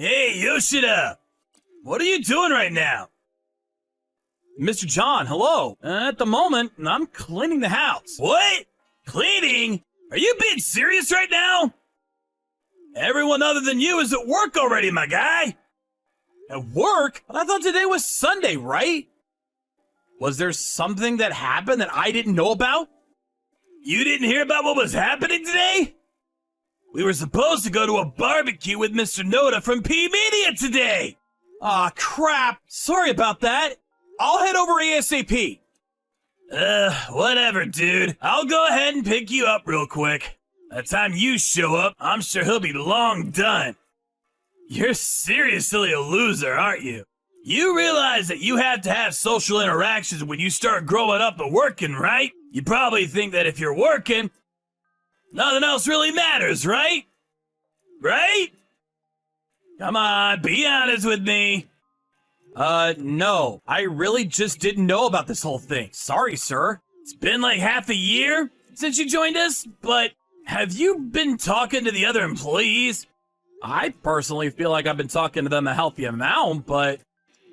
Hey, Yoshida! What are you doing right now? Mr. John, hello. At the moment, I'm cleaning the house. What? Cleaning? Are you being serious right now? Everyone other than you is at work already, my guy. At work? I thought today was Sunday, right? Was there something that happened that I didn't know about? You didn't hear about what was happening today? We were supposed to go to a barbecue with Mr. Noda from P-Media today. Aw, crap. Sorry about that. I'll head over ASAP. Whatever, dude. I'll go ahead and pick you up real quick. By the time you show up, I'm sure he'll be long done. You're seriously a loser, aren't you? You realize that you have to have social interactions when you start growing up and working, right? You probably think that if you're working, nothing else really matters, right? Right? Come on, be honest with me. No. I really just didn't know about this whole thing. Sorry, sir. It's been like half a year since you joined us, but have you been talking to the other employees? I personally feel like I've been talking to them a healthy amount, but...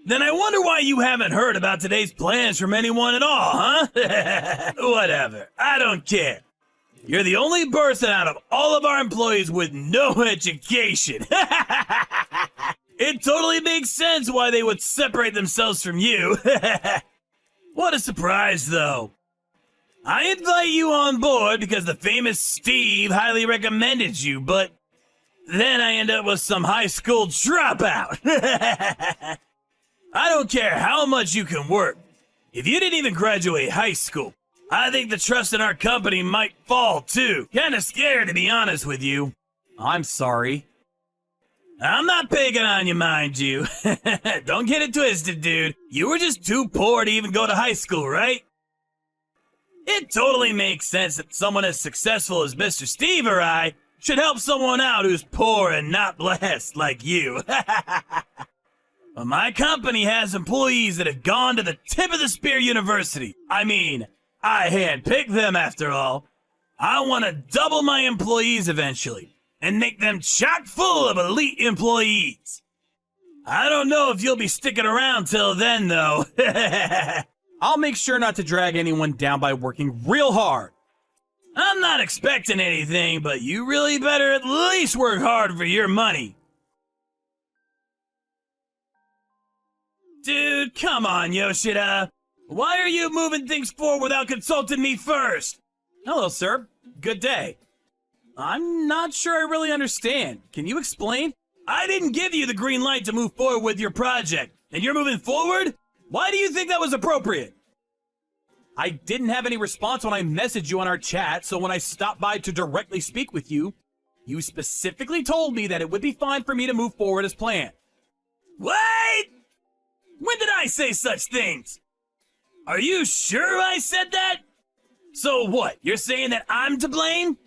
Then I wonder why you haven't heard about today's plans from anyone at all, huh? Whatever. I don't care. You're the only person out of all of our employees with no education. It totally makes sense why they would separate themselves from you. What a surprise, though. I invite you on board because the famous Steve highly recommended you, but then I end up with some high school dropout. I don't care how much you can work. If you didn't even graduate high school, I think the trust in our company might fall too. Kinda scared, to be honest with you. I'm sorry. I'm not picking on you, mind you. Don't get it twisted, dude. You were just too poor to even go to high school, right? It totally makes sense that someone as successful as Mr. Steve or I should help someone out who's poor and not blessed like you. But my company has employees that have gone to the tip of the spear university. I mean, I handpicked them after all. I want to double my employees eventually and make them chock full of elite employees. I don't know if you'll be sticking around till then, though. I'll make sure not to drag anyone down by working real hard. I'm not expecting anything, but you really better at least work hard for your money. Dude, come on, Yoshida. Why are you moving things forward without consulting me first? Hello, sir. Good day. I'm not sure I really understand. Can you explain? I didn't give you the green light to move forward with your project, and you're moving forward? Why do you think that was appropriate? I didn't have any response when I messaged you on our chat, so when I stopped by to directly speak with you, you specifically told me that it would be fine for me to move forward as planned. What? When did I say such things? Are you sure I said that? So what, you're saying that I'm to blame?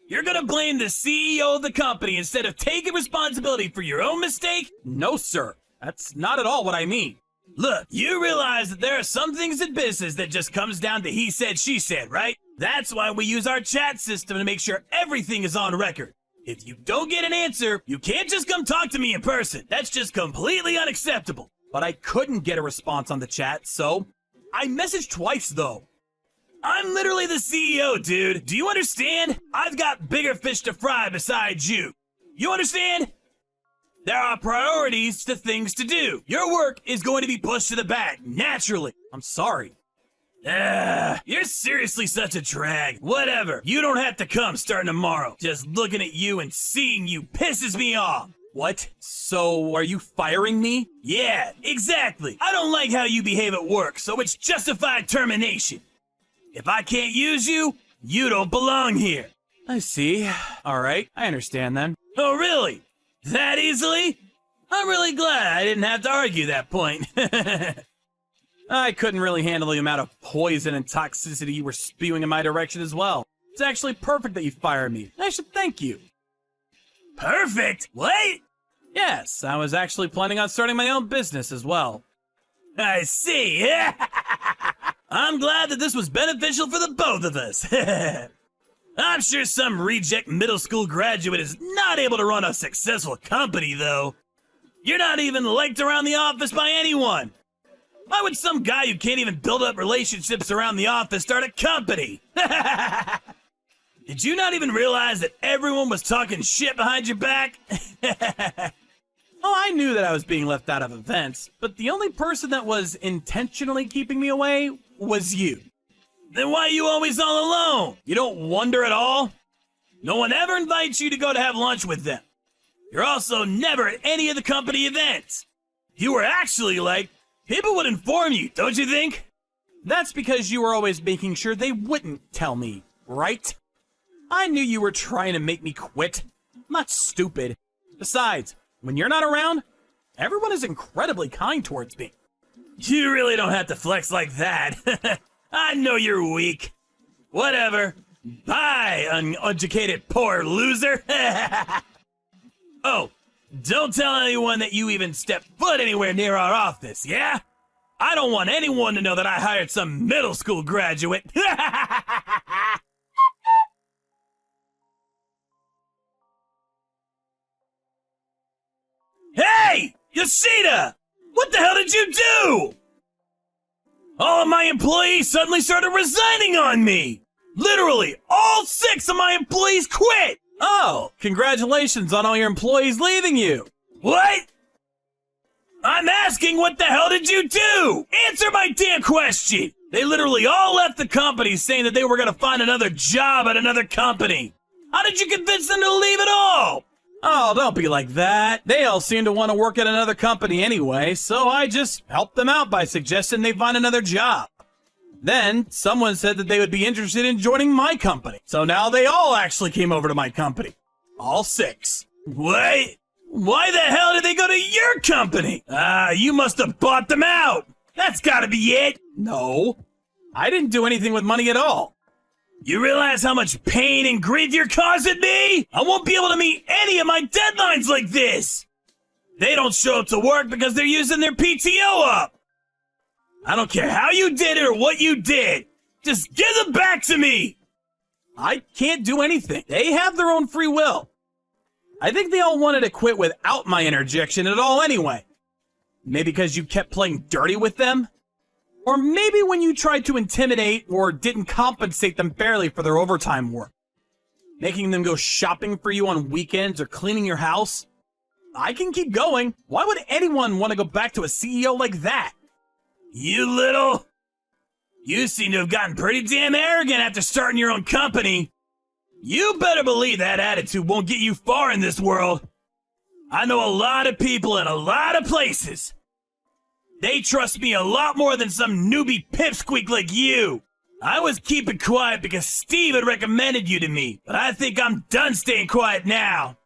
You're gonna blame the CEO of the company instead of taking responsibility for your own mistake? No, sir. That's not at all what I mean. Look, you realize that there are some things in business that just comes down to he said, she said, right? That's why we use our chat system to make sure everything is on record. If you don't get an answer, you can't just come talk to me in person. That's just completely unacceptable. But I couldn't get a response on the chat, so I messaged twice, though. I'm literally the CEO, dude. Do you understand? I've got bigger fish to fry besides you. You understand? There are priorities to things to do. Your work is going to be pushed to the back, naturally. I'm sorry. You're seriously such a drag. Whatever. You don't have to come starting tomorrow. Just looking at you and seeing you pisses me off. What? So, are you firing me? Yeah, exactly. I don't like how you behave at work, so it's justified termination. If I can't use you, you don't belong here. I see. Alright, I understand then. Oh, really? That easily? I'm really glad I didn't have to argue that point. I couldn't really handle the amount of poison and toxicity you were spewing in my direction as well. It's actually perfect that you fired me. I should thank you. Perfect? What? Yes, I was actually planning on starting my own business as well. I see. I'm glad that this was beneficial for the both of us. I'm sure some reject middle school graduate is not able to run a successful company, though. You're not even liked around the office by anyone. Why would some guy who can't even build up relationships around the office start a company? Did you not even realize that everyone was talking shit behind your back? Oh, I knew that I was being left out of events, but the only person that was intentionally keeping me away was you. Then why are you always all alone? You don't wonder at all? No one ever invites you to go to have lunch with them. You're also never at any of the company events. If you were actually like, people would inform you, don't you think? That's because you were always making sure they wouldn't tell me, right? I knew you were trying to make me quit. I'm not stupid. Besides, when you're not around, everyone is incredibly kind towards me. You really don't have to flex like that. I know you're weak. Whatever. Bye, uneducated poor loser. Oh, don't tell anyone that you even stepped foot anywhere near our office, yeah? I don't want anyone to know that I hired some middle school graduate. Hey, Yoshida! What the hell did you do? All of my employees suddenly started resigning on me. Literally, all 6 of my employees quit. Oh, congratulations on all your employees leaving you. What? I'm asking, what the hell did you do? Answer my damn question. They literally all left the company saying that they were gonna find another job at another company. How did you convince them to leave it all? Oh, don't be like that. They all seem to want to work at another company anyway, so I just helped them out by suggesting they find another job. Then, someone said that they would be interested in joining my company. So now they all actually came over to my company. All 6. What? Why the hell did they go to your company? You must have bought them out. That's gotta be it. No, I didn't do anything with money at all. You realize how much pain and grief you're causing me? I won't be able to meet any of my deadlines like this. They don't show up to work because they're using their PTO up. I don't care how you did it or what you did. Just give them back to me. I can't do anything. They have their own free will. I think they all wanted to quit without my interjection at all anyway. Maybe because you kept playing dirty with them? Or maybe when you tried to intimidate or didn't compensate them fairly for their overtime work. Making them go shopping for you on weekends or cleaning your house. I can keep going. Why would anyone want to go back to a CEO like that? You seem to have gotten pretty damn arrogant after starting your own company. You better believe that attitude won't get you far in this world. I know a lot of people in a lot of places. They trust me a lot more than some newbie pipsqueak like you. I was keeping quiet because Steve had recommended you to me, but I think I'm done staying quiet now.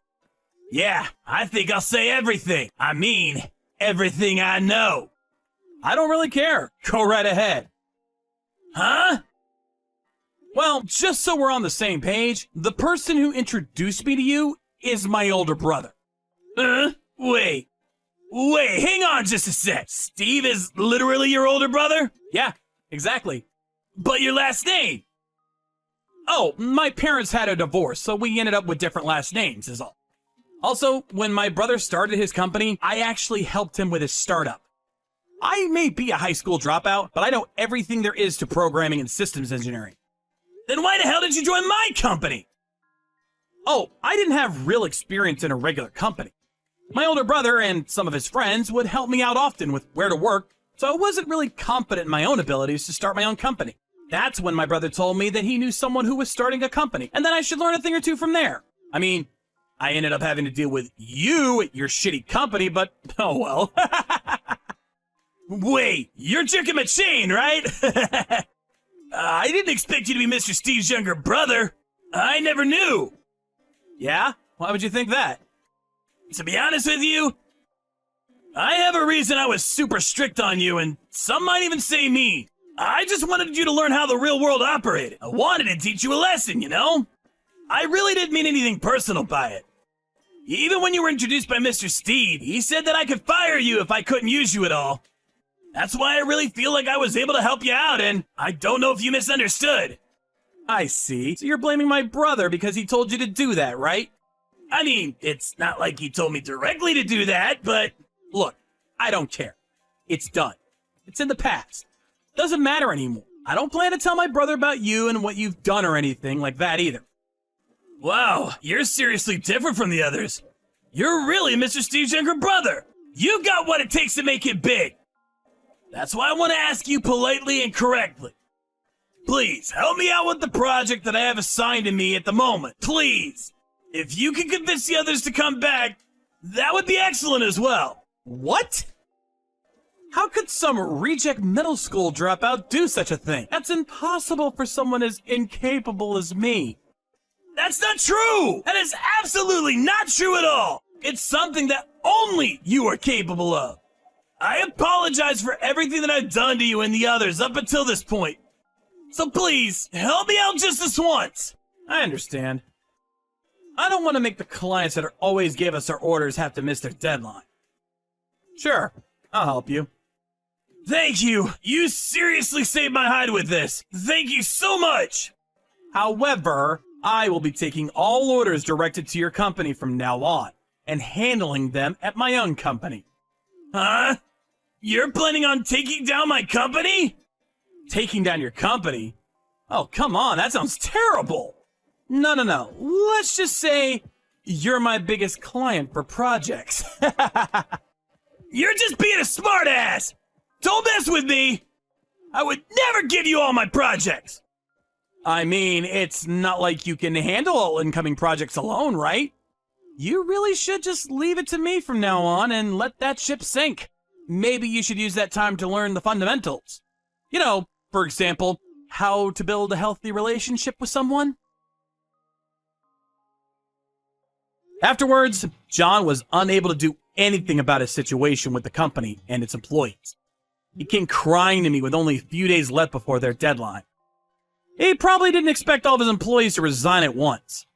Yeah, I think I'll say everything. I mean, everything I know. I don't really care. Go right ahead. Huh? Well, just so we're on the same page, the person who introduced me to you is my older brother. Wait, hang on just a sec. Steve is literally your older brother? Yeah, exactly. But your last name? Oh, my parents had a divorce, so we ended up with different last names is all. Also, when my brother started his company, I actually helped him with his startup. I may be a high school dropout, but I know everything there is to programming and systems engineering. Then why the hell did you join my company? Oh, I didn't have real experience in a regular company. My older brother and some of his friends would help me out often with where to work, so I wasn't really confident in my own abilities to start my own company. That's when my brother told me that he knew someone who was starting a company, and that I should learn a thing or two from there. I mean, I ended up having to deal with you at your shitty company, but oh well. Wait, you're Chicken Machine, right? I didn't expect you to be Mr. Steve's younger brother. I never knew. Yeah? Why would you think that? To be honest with you, I have a reason I was super strict on you, and some might even say mean. I just wanted you to learn how the real world operated. I wanted to teach you a lesson, you know? I really didn't mean anything personal by it. Even when you were introduced by Mr. Steve, he said that I could fire you if I couldn't use you at all. That's why I really feel like I was able to help you out, and I don't know if you misunderstood. I see. So you're blaming my brother because he told you to do that, right? I mean, it's not like he told me directly to do that, but Look, I don't care. It's done. It's in the past. Doesn't matter anymore. I don't plan to tell my brother about you and what you've done or anything like that either. Wow, you're seriously different from the others. You're really Mr. Steve's younger brother. You got what it takes to make it big. That's why I want to ask you politely and correctly. Please, help me out with the project that I have assigned to me at the moment. Please. If you can convince the others to come back, that would be excellent as well. What? How could some reject middle school dropout do such a thing? That's impossible for someone as incapable as me. That's not true! That is absolutely not true at all! It's something that only you are capable of. I apologize for everything that I've done to you and the others up until this point. So please, help me out just this once. I understand. I don't want to make the clients that always give us our orders have to miss their deadline. Sure, I'll help you. Thank you. You seriously saved my hide with this. Thank you so much. However, I will be taking all orders directed to your company from now on and handling them at my own company. Huh? You're planning on taking down my company? Taking down your company? Oh, come on, that sounds terrible. No. Let's just say you're my biggest client for projects. You're just being a smartass. Don't mess with me. I would never give you all my projects. I mean, it's not like you can handle all incoming projects alone, right? You really should just leave it to me from now on and let that ship sink. Maybe you should use that time to learn the fundamentals. You know, for example, how to build a healthy relationship with someone. Afterwards, John was unable to do anything about his situation with the company and its employees. He came crying to me with only a few days left before their deadline. He probably didn't expect all of his employees to resign at once.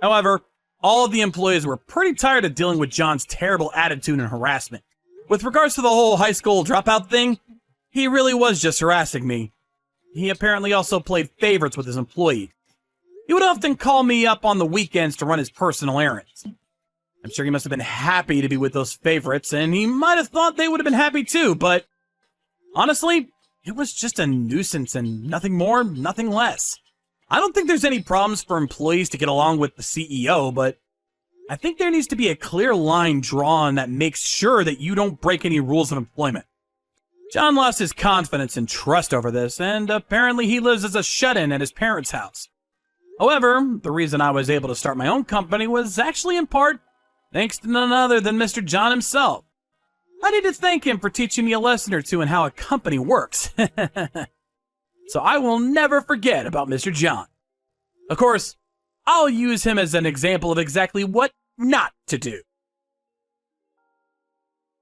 However, all of the employees were pretty tired of dealing with John's terrible attitude and harassment. With regards to the whole high school dropout thing, he really was just harassing me. He apparently also played favorites with his employees. He would often call me up on the weekends to run his personal errands. I'm sure he must have been happy to be with those favorites, and he might have thought they would have been happy too, but honestly, it was just a nuisance and nothing more, nothing less. I don't think there's any problems for employees to get along with the CEO, but I think there needs to be a clear line drawn that makes sure that you don't break any rules of employment. John lost his confidence and trust over this, and apparently he lives as a shut-in at his parents' house. However, the reason I was able to start my own company was actually in part thanks to none other than Mr. John himself. I need to thank him for teaching me a lesson or two in how a company works. So I will never forget about Mr. John. Of course, I'll use him as an example of exactly what not to do.